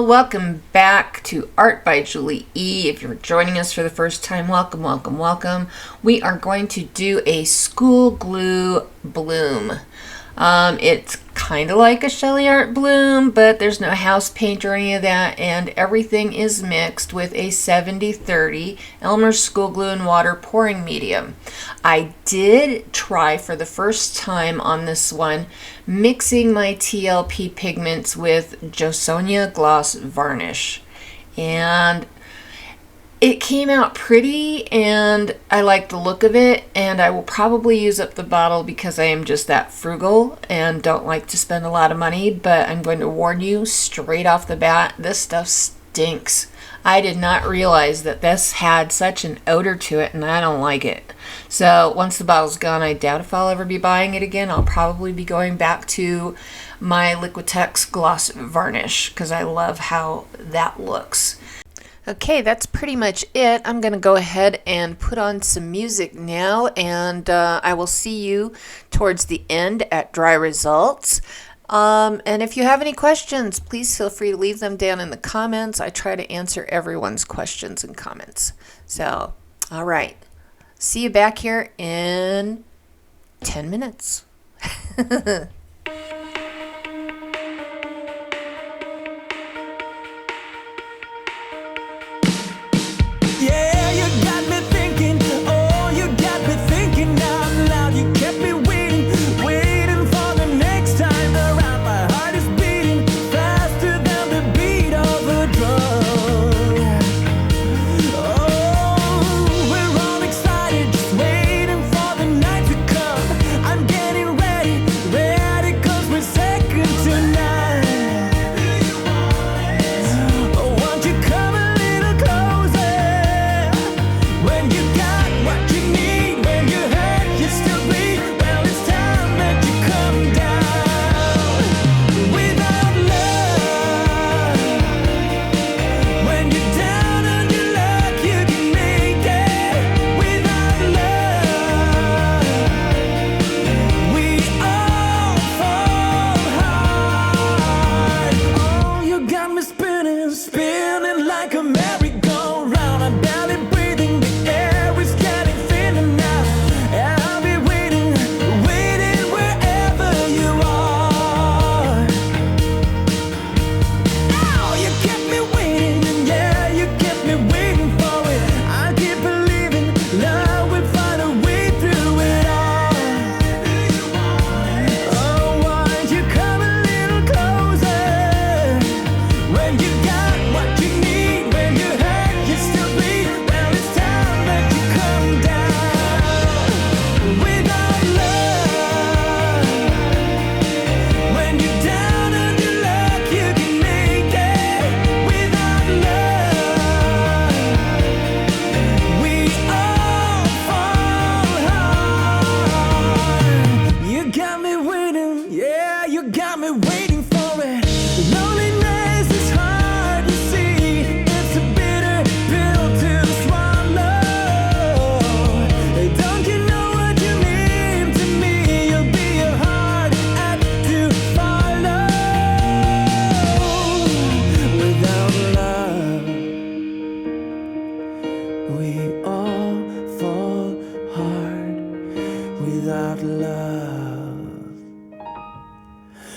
Welcome back to Art by Julie E. If you're joining us for the first time, welcome, welcome, welcome. We are going to do a school glue bloom. It's kind of like a Shelly Art bloom, but there's no house paint or any of that, and everything is mixed with a 70-30 Elmer's School Glue and water pouring medium. I did try for the first time on this one mixing my TLP pigments with Oxide Gloss Varnish, and it came out pretty and I like the look of it, and I will probably use up the bottle because I am just that frugal and don't like to spend a lot of money. But I'm going to warn you straight off the bat, this stuff stinks. I did not realize that this had such an odor to it, and I don't like it. So once the bottle's gone, I doubt if I'll ever be buying it again. I'll probably be going back to my Liquitex Gloss Varnish because I love how that looks. Okay, that's pretty much it. I'm going to go ahead and put on some music now, and I will see you towards the end at dry results. And if you have any questions, please feel free to leave them down in the comments. I try to answer everyone's questions and comments. So, all right. See you back here in 10 minutes.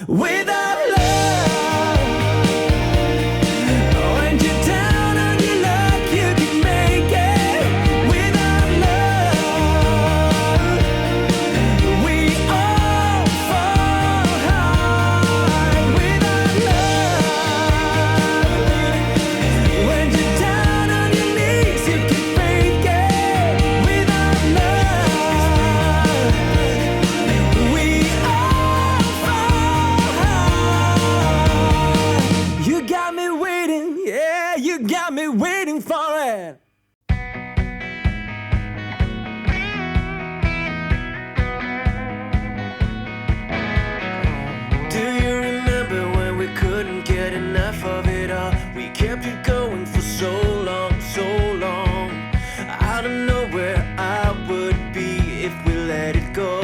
Without love, when you're down on your luck, you can make it. Without love, we all fall hard. Without love, when you're down on your knees, you can make it. Without love, we all fall hard. You got me waiting, yeah, you got me waiting for it. Do you remember when we couldn't get enough of it all? We kept it going for so long, so long. I don't know where I would be if we let it go.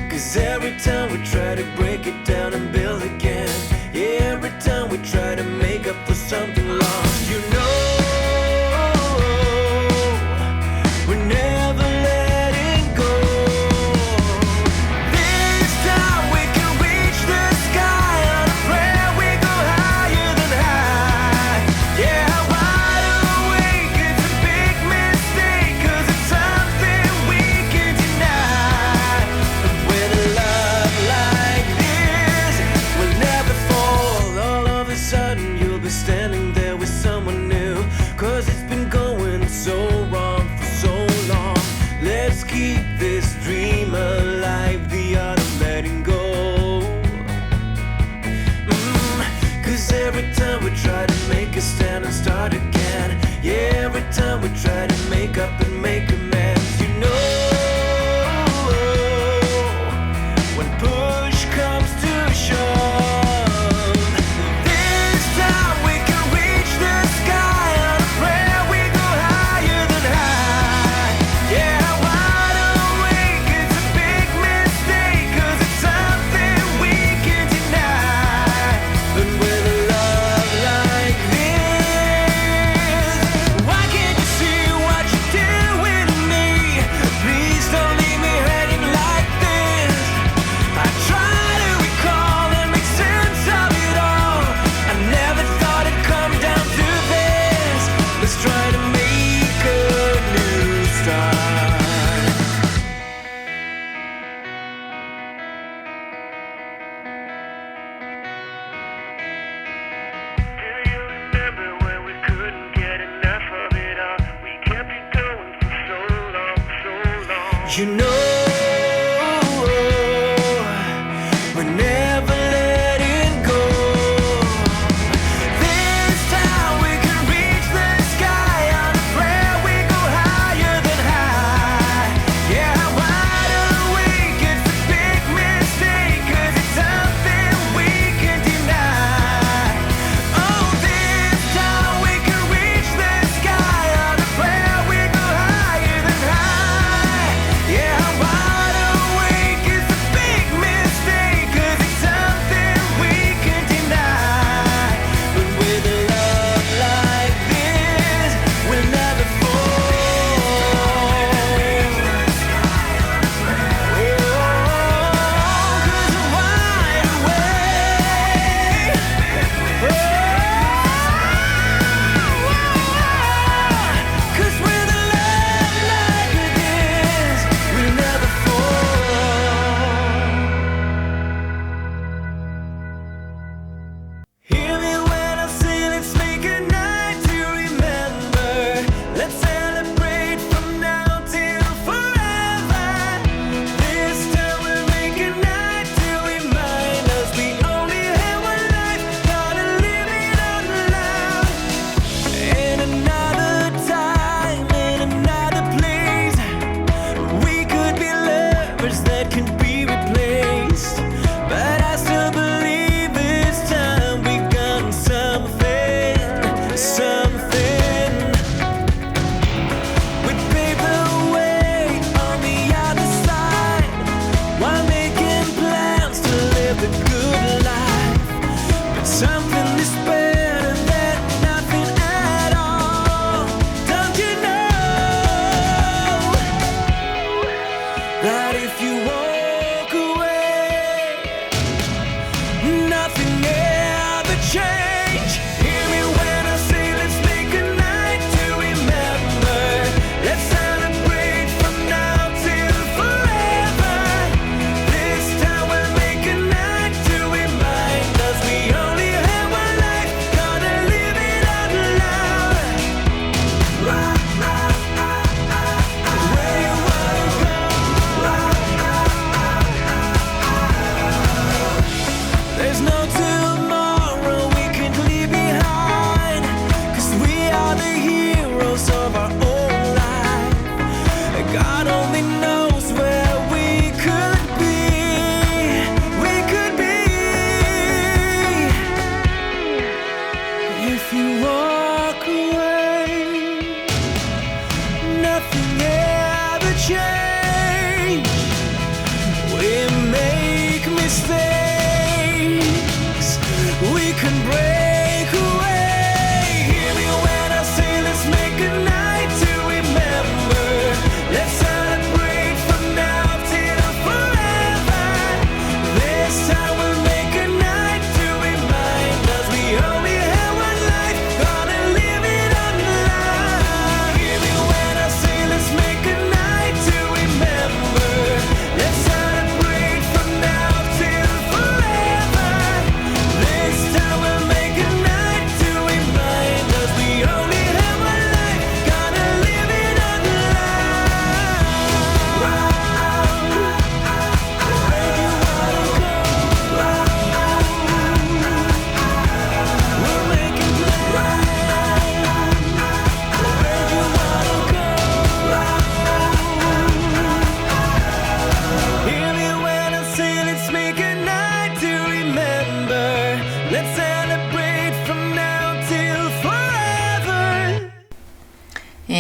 'Cause every time we try to break it down and build again, something lost. You know, we're never letting go. This time we can reach the sky on a prayer. We go higher than high. Yeah, wide awake, it's a big mistake, 'cause it's something we can deny. But with a love like this, we'll never fall. All of a sudden you'll be standing there with someone new, 'cause it's been going so wrong for so long. Let's keep this dream alive, the art of letting go. 'Cause every time we try to make a stand and start again, yeah, every time we try to make up and make amends, you know, when push comes to shove, this time we can reach the sky on a prayer. We go higher than high. Yeah, wide awake, it's a big mistake, 'cause it's something we can deny. But with a love like this, why can't you see what you're doing to me? Please don't leave me hanging like this. I try to recall and make sense of it all. I never thought it'd come down to this. Let's try to make a new start. Do you remember when we couldn't get enough of it all? We kept it going for so long, so long. You know, we're never letting go. This time we can reach the sky on a prayer. We go higher than high. Yeah, wide awake, it's a big mistake, 'cause it's something we can deny. Oh, this time we can reach the sky on a prayer. We go higher than high. Yeah,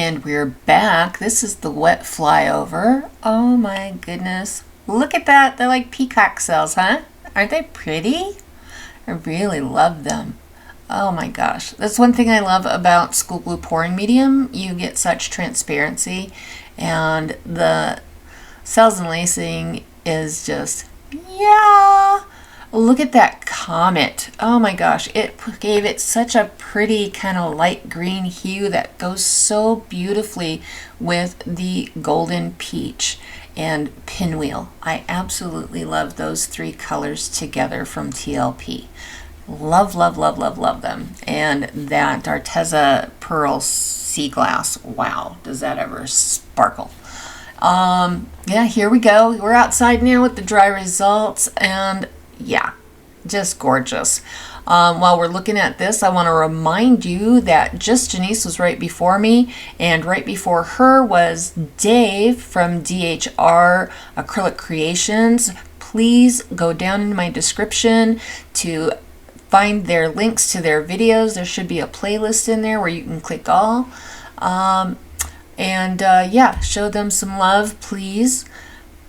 And we're back. This is the wet flyover. Oh my goodness. Look at that. They're like peacock cells, huh? Aren't they pretty? I really love them. Oh my gosh. That's one thing I love about school glue pouring medium. You get such transparency, and the cells and lacing is just, yeah. Look at that comet. Oh my gosh. It gave it such a pretty kind of light green hue that goes so beautifully with the golden peach and pinwheel. I absolutely love those three colors together from TLP. Love, love, love, love, love them. And that Arteza Pearl Sea Glass. Wow, does that ever sparkle. Yeah, here we go. We're outside now with the dry results, and yeah, just gorgeous. While we're looking at this, I want to remind you that Just Janice was right before me, and right before her was Dave from DHR Acrylic Creations. Please go down in my description to find their links to their videos. There should be a playlist in there where you can click all. Yeah, show them some love, please.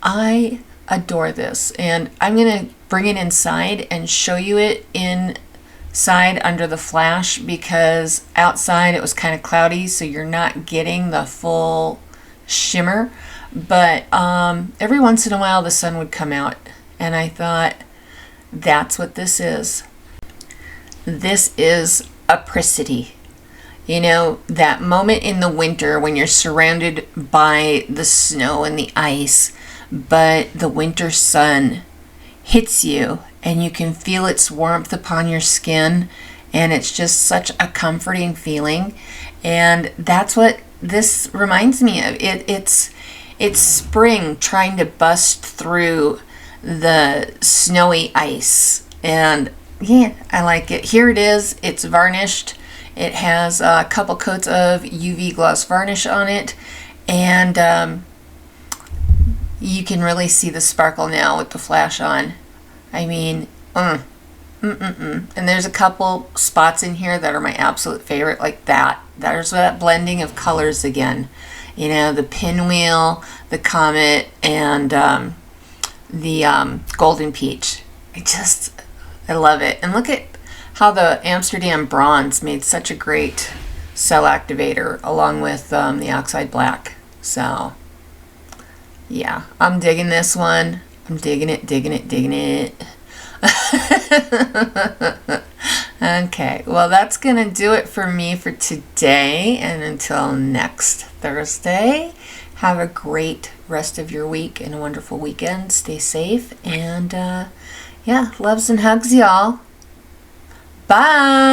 I adore this, and I'm going to bring it inside and show you it inside under the flash, because outside it was kind of cloudy, so you're not getting the full shimmer. But every once in a while the sun would come out, and I thought, that's what this is. This is Apricity. You know, that moment in the winter when you're surrounded by the snow and the ice, but the winter sun hits you and you can feel its warmth upon your skin, and it's just such a comforting feeling. And that's what this reminds me of. It's spring trying to bust through the snowy ice, and yeah, I like it. Here it is. It's varnished. It has a couple coats of UV gloss varnish on it, and you can really see the sparkle now with the flash on. I mean, And there's a couple spots in here that are my absolute favorite, like that. There's that blending of colors again. You know, the pinwheel, the comet, and the golden peach. I love it. And look at how the Amsterdam bronze made such a great cell activator along with the Oxide Black. So yeah, I'm digging this one. I'm digging it, digging it, digging it. Okay, well, that's gonna do it for me for today, and until next Thursday, have a great rest of your week and a wonderful weekend. Stay safe, and yeah, loves and hugs, y'all. Bye.